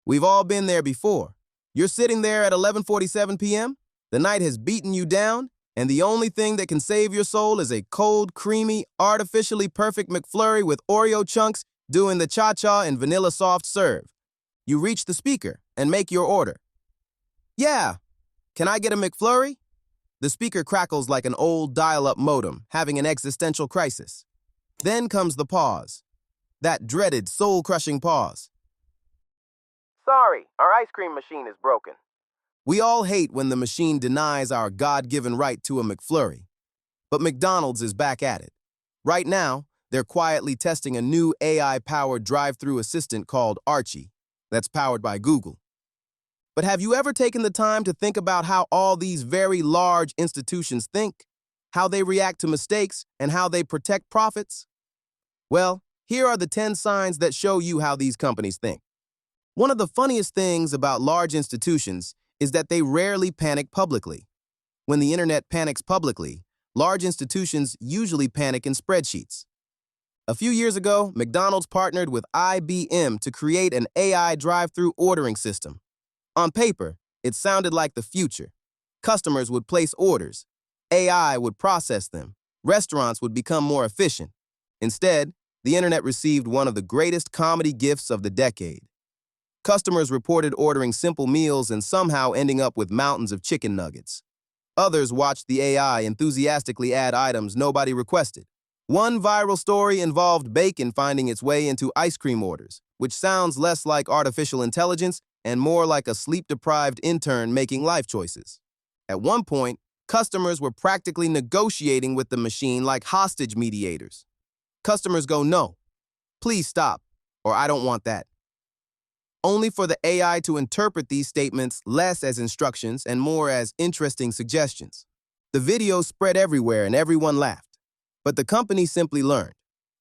We've all been there before. You're sitting there at 11:47 p.m., the night has beaten you down, and the only thing that can save your soul is a cold, creamy, artificially perfect McFlurry with Oreo chunks doing the cha-cha and vanilla soft serve. You reach the speaker and make your order. "Yeah, can I get a McFlurry?" The speaker crackles like an old dial-up modem having an existential crisis. Then comes the pause. That dreaded, soul-crushing pause. "Sorry, our ice cream machine is broken." We all hate when the machine denies our God-given right to a McFlurry. But McDonald's is back at it. Right now, they're quietly testing a new AI-powered drive-thru assistant called Archie that's powered by Google. But have you ever taken the time to think about how all these very large institutions think, how they react to mistakes, and how they protect profits? Well, here are the 10 signs that show you how these companies think. One of the funniest things about large institutions is that they rarely panic publicly. When the internet panics publicly, large institutions usually panic in spreadsheets. A few years ago, McDonald's partnered with IBM to create an AI drive-thru ordering system. On paper, it sounded like the future. Customers would place orders. AI would process them. Restaurants would become more efficient. Instead, the internet received one of the greatest comedy gifts of the decade. Customers reported ordering simple meals and somehow ending up with mountains of chicken nuggets. Others watched the AI enthusiastically add items nobody requested. One viral story involved bacon finding its way into ice cream orders, which sounds less like artificial intelligence and more like a sleep-deprived intern making life choices. At one point, customers were practically negotiating with the machine like hostage mediators. Customers go, "No, please stop," or "I don't want that." Only for the AI to interpret these statements less as instructions and more as interesting suggestions. The video spread everywhere and everyone laughed. But the company simply learned.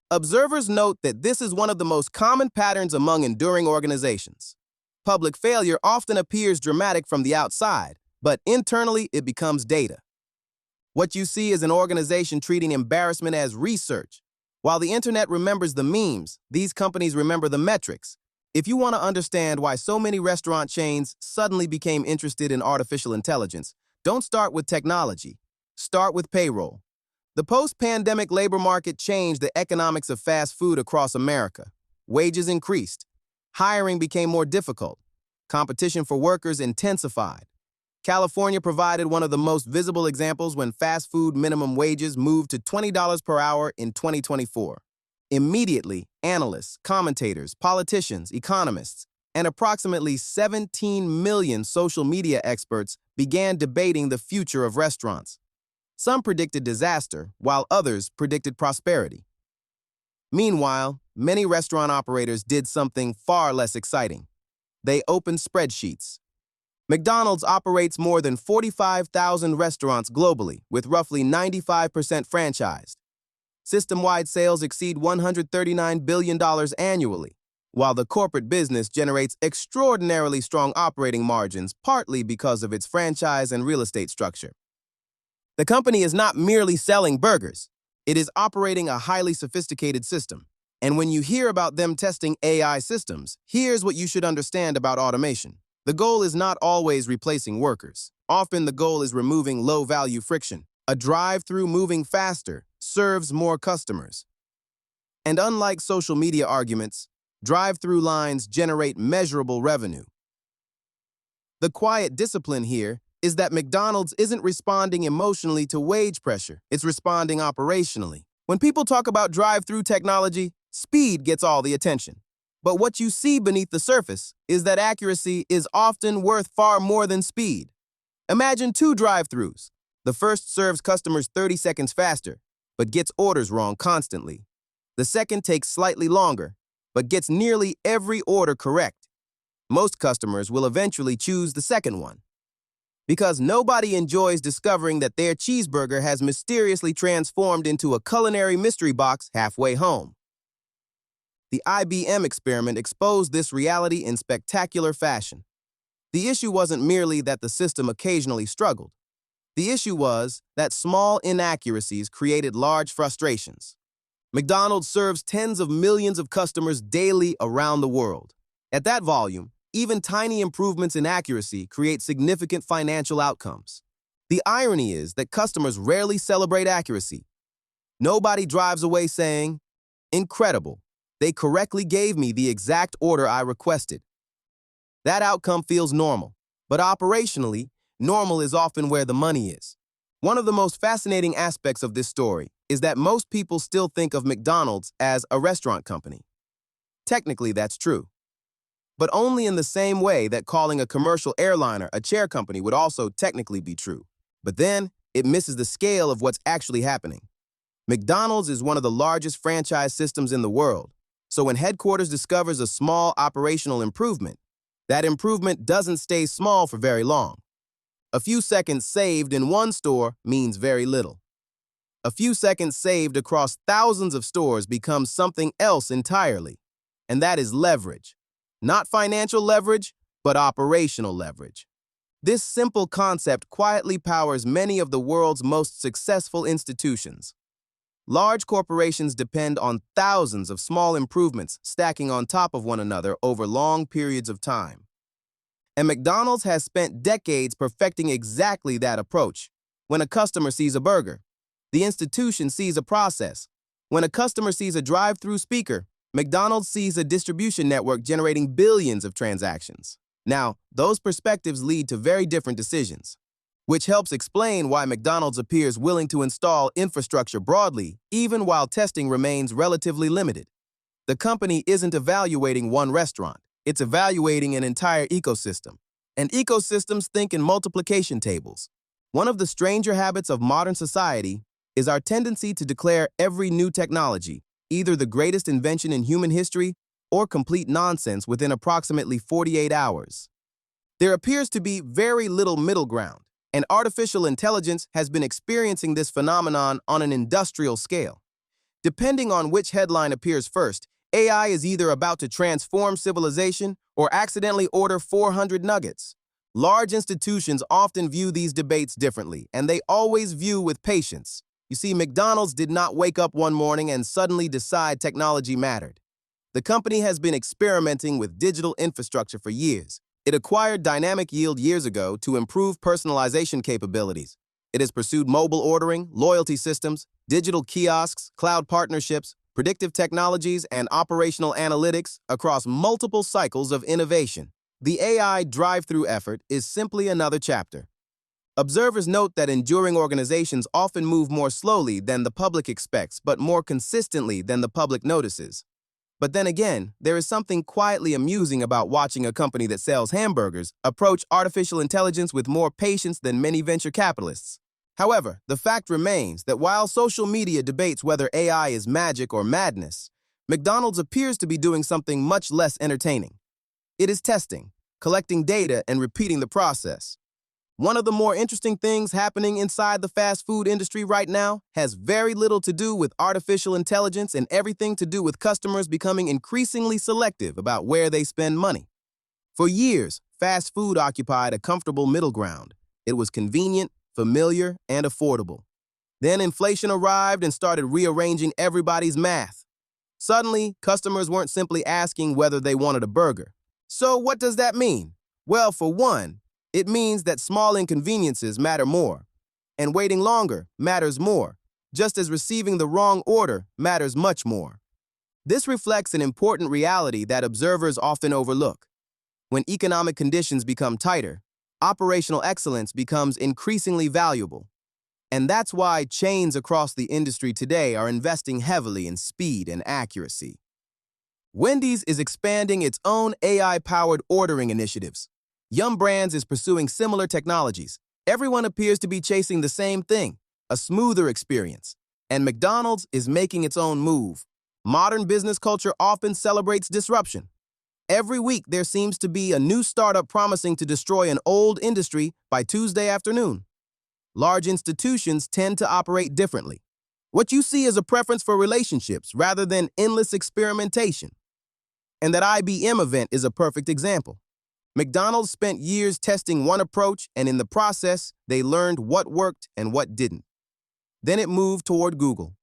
Observers note that this is one of the most common patterns among enduring organizations. Public failure often appears dramatic from the outside, but internally it becomes data. What you see is an organization treating embarrassment as research. While the internet remembers the memes, these companies remember the metrics. If you want to understand why so many restaurant chains suddenly became interested in artificial intelligence, don't start with technology. Start with payroll. The post-pandemic labor market changed the economics of fast food across America. Wages increased. Hiring became more difficult. Competition for workers intensified. California provided one of the most visible examples when fast food minimum wages moved to $20 per hour in 2024. Immediately, analysts, commentators, politicians, economists, and approximately 17 million social media experts began debating the future of restaurants. Some predicted disaster, while others predicted prosperity. Meanwhile, many restaurant operators did something far less exciting. They opened spreadsheets. McDonald's operates more than 45,000 restaurants globally, with roughly 95% franchised. System-wide sales exceed $139 billion annually, while the corporate business generates extraordinarily strong operating margins, partly because of its franchise and real estate structure. The company is not merely selling burgers. It is operating a highly sophisticated system. And when you hear about them testing AI systems, here's what you should understand about automation. The goal is not always replacing workers. Often the goal is removing low-value friction. A drive-thru moving faster serves more customers. And unlike social media arguments, drive-thru lines generate measurable revenue. The quiet discipline here is that McDonald's isn't responding emotionally to wage pressure. It's responding operationally. When people talk about drive-thru technology, speed gets all the attention. But what you see beneath the surface is that accuracy is often worth far more than speed. Imagine two drive-thrus. The first serves customers 30 seconds faster, but gets orders wrong constantly. The second takes slightly longer, but gets nearly every order correct. Most customers will eventually choose the second one, because nobody enjoys discovering that their cheeseburger has mysteriously transformed into a culinary mystery box halfway home. The IBM experiment exposed this reality in spectacular fashion. The issue wasn't merely that the system occasionally struggled. The issue was that small inaccuracies created large frustrations. McDonald's serves tens of millions of customers daily around the world. At that volume, even tiny improvements in accuracy create significant financial outcomes. The irony is that customers rarely celebrate accuracy. Nobody drives away saying, "Incredible, they correctly gave me the exact order I requested." That outcome feels normal, but operationally, normal is often where the money is. One of the most fascinating aspects of this story is that most people still think of McDonald's as a restaurant company. Technically, that's true, but only in the same way that calling a commercial airliner a chair company would also technically be true. But then, it misses the scale of what's actually happening. McDonald's is one of the largest franchise systems in the world, so when headquarters discovers a small operational improvement, that improvement doesn't stay small for very long. A few seconds saved in one store means very little. A few seconds saved across thousands of stores becomes something else entirely, and that is leverage. Not financial leverage, but operational leverage. This simple concept quietly powers many of the world's most successful institutions. Large corporations depend on thousands of small improvements stacking on top of one another over long periods of time. And McDonald's has spent decades perfecting exactly that approach. When a customer sees a burger, the institution sees a process. When a customer sees a drive-thru speaker, McDonald's sees a distribution network generating billions of transactions. Now, those perspectives lead to very different decisions, which helps explain why McDonald's appears willing to install infrastructure broadly, even while testing remains relatively limited. The company isn't evaluating one restaurant, it's evaluating an entire ecosystem. And ecosystems think in multiplication tables. One of the stranger habits of modern society is our tendency to declare every new technology either the greatest invention in human history or complete nonsense within approximately 48 hours. There appears to be very little middle ground, and artificial intelligence has been experiencing this phenomenon on an industrial scale. Depending on which headline appears first, AI is either about to transform civilization or accidentally order 400 nuggets. Large institutions often view these debates differently, and they always view with patience. You see, McDonald's did not wake up one morning and suddenly decide technology mattered. The company has been experimenting with digital infrastructure for years. It acquired Dynamic Yield years ago to improve personalization capabilities. It has pursued mobile ordering, loyalty systems, digital kiosks, cloud partnerships, predictive technologies, and operational analytics across multiple cycles of innovation. The AI drive-thru effort is simply another chapter. Observers note that enduring organizations often move more slowly than the public expects, but more consistently than the public notices. But then again, there is something quietly amusing about watching a company that sells hamburgers approach artificial intelligence with more patience than many venture capitalists. However, the fact remains that while social media debates whether AI is magic or madness, McDonald's appears to be doing something much less entertaining. It is testing, collecting data, and repeating the process. One of the more interesting things happening inside the fast food industry right now has very little to do with artificial intelligence and everything to do with customers becoming increasingly selective about where they spend money. For years, fast food occupied a comfortable middle ground. It was convenient, familiar, and affordable. Then inflation arrived and started rearranging everybody's math. Suddenly, customers weren't simply asking whether they wanted a burger. So what does that mean? Well, for one, it means that small inconveniences matter more, and waiting longer matters more, just as receiving the wrong order matters much more. This reflects an important reality that observers often overlook. When economic conditions become tighter, operational excellence becomes increasingly valuable. And that's why chains across the industry today are investing heavily in speed and accuracy. Wendy's is expanding its own AI-powered ordering initiatives. Yum Brands is pursuing similar technologies. Everyone appears to be chasing the same thing, a smoother experience. And McDonald's is making its own move. Modern business culture often celebrates disruption. Every week there seems to be a new startup promising to destroy an old industry by Tuesday afternoon. Large institutions tend to operate differently. What you see is a preference for relationships rather than endless experimentation. And that IBM event is a perfect example. McDonald's spent years testing one approach, and in the process, they learned what worked and what didn't. Then it moved toward Google.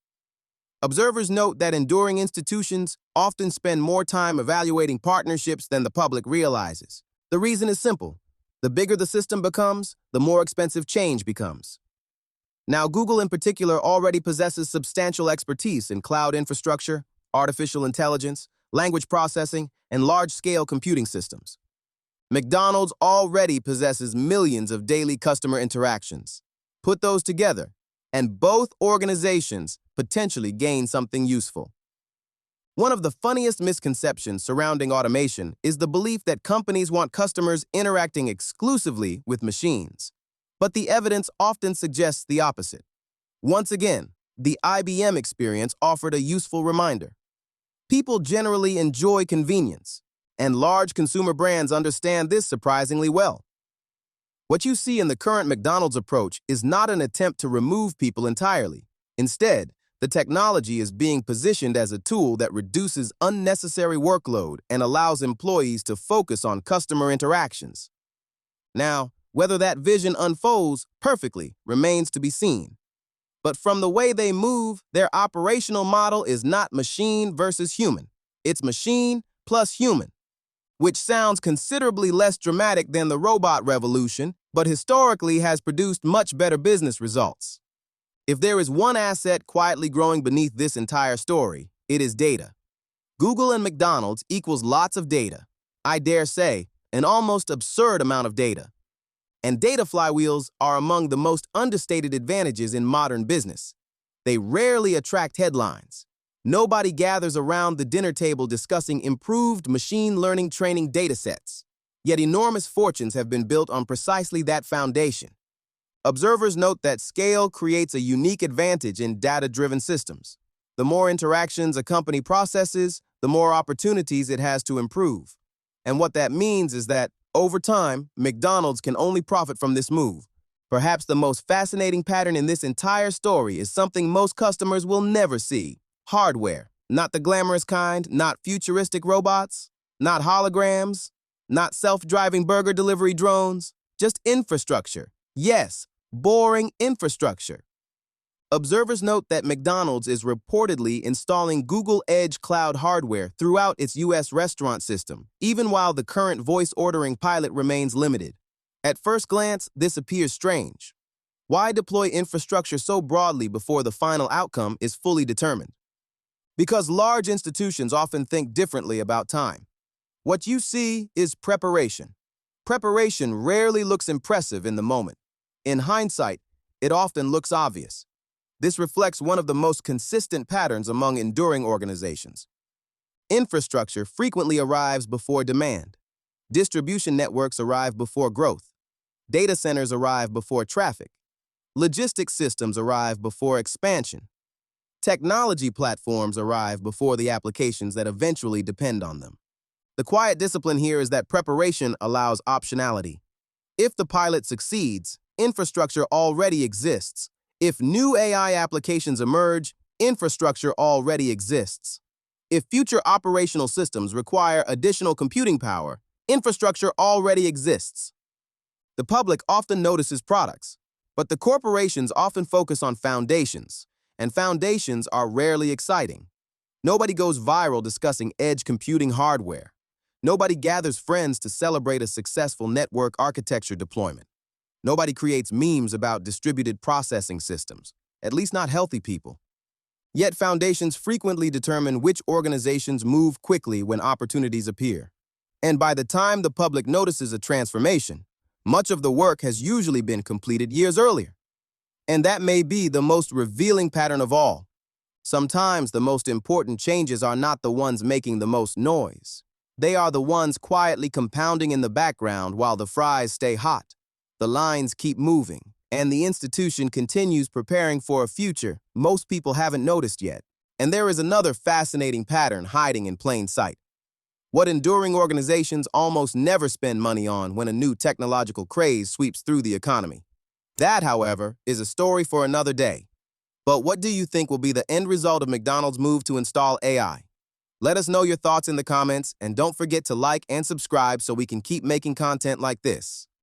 Observers note that enduring institutions often spend more time evaluating partnerships than the public realizes. The reason is simple. The bigger the system becomes, the more expensive change becomes. Now, Google in particular already possesses substantial expertise in cloud infrastructure, artificial intelligence, language processing, and large-scale computing systems. McDonald's already possesses millions of daily customer interactions. Put those together, and both organizations potentially gain something useful. One of the funniest misconceptions surrounding automation is the belief that companies want customers interacting exclusively with machines. But the evidence often suggests the opposite. Once again, the IBM experience offered a useful reminder. People generally enjoy convenience, and large consumer brands understand this surprisingly well. What you see in the current McDonald's approach is not an attempt to remove people entirely. Instead, the technology is being positioned as a tool that reduces unnecessary workload and allows employees to focus on customer interactions. Now, whether that vision unfolds perfectly remains to be seen. But from the way they move, their operational model is not machine versus human. It's machine plus human, which sounds considerably less dramatic than the robot revolution, but historically has produced much better business results. If there is one asset quietly growing beneath this entire story, it is data. Google and McDonald's equals lots of data. I dare say, an almost absurd amount of data. And data flywheels are among the most understated advantages in modern business. They rarely attract headlines. Nobody gathers around the dinner table discussing improved machine learning training datasets. Yet enormous fortunes have been built on precisely that foundation. Observers note that scale creates a unique advantage in data-driven systems. The more interactions a company processes, the more opportunities it has to improve. And what that means is that, over time, McDonald's can only profit from this move. Perhaps the most fascinating pattern in this entire story is something most customers will never see. Hardware. Not the glamorous kind, not futuristic robots, not holograms, not self-driving burger delivery drones, just infrastructure. Yes, boring infrastructure. Observers note that McDonald's is reportedly installing Google Edge cloud hardware throughout its U.S. restaurant system, even while the current voice ordering pilot remains limited. At first glance, this appears strange. Why deploy infrastructure so broadly before the final outcome is fully determined? Because large institutions often think differently about time. What you see is preparation. Preparation rarely looks impressive in the moment. In hindsight, it often looks obvious. This reflects one of the most consistent patterns among enduring organizations. Infrastructure frequently arrives before demand. Distribution networks arrive before growth. Data centers arrive before traffic. Logistics systems arrive before expansion. Technology platforms arrive before the applications that eventually depend on them. The quiet discipline here is that preparation allows optionality. If the pilot succeeds, infrastructure already exists. If new AI applications emerge, infrastructure already exists. If future operational systems require additional computing power, infrastructure already exists. The public often notices products, but the corporations often focus on foundations, and foundations are rarely exciting. Nobody goes viral discussing edge computing hardware. Nobody gathers friends to celebrate a successful network architecture deployment. Nobody creates memes about distributed processing systems, at least not healthy people. Yet foundations frequently determine which organizations move quickly when opportunities appear. And by the time the public notices a transformation, much of the work has usually been completed years earlier. And that may be the most revealing pattern of all. Sometimes the most important changes are not the ones making the most noise. They are the ones quietly compounding in the background while the fries stay hot. The lines keep moving, and the institution continues preparing for a future most people haven't noticed yet. And there is another fascinating pattern hiding in plain sight. What enduring organizations almost never spend money on when a new technological craze sweeps through the economy. That, however, is a story for another day. But what do you think will be the end result of McDonald's move to install AI? Let us know your thoughts in the comments, and don't forget to like and subscribe so we can keep making content like this.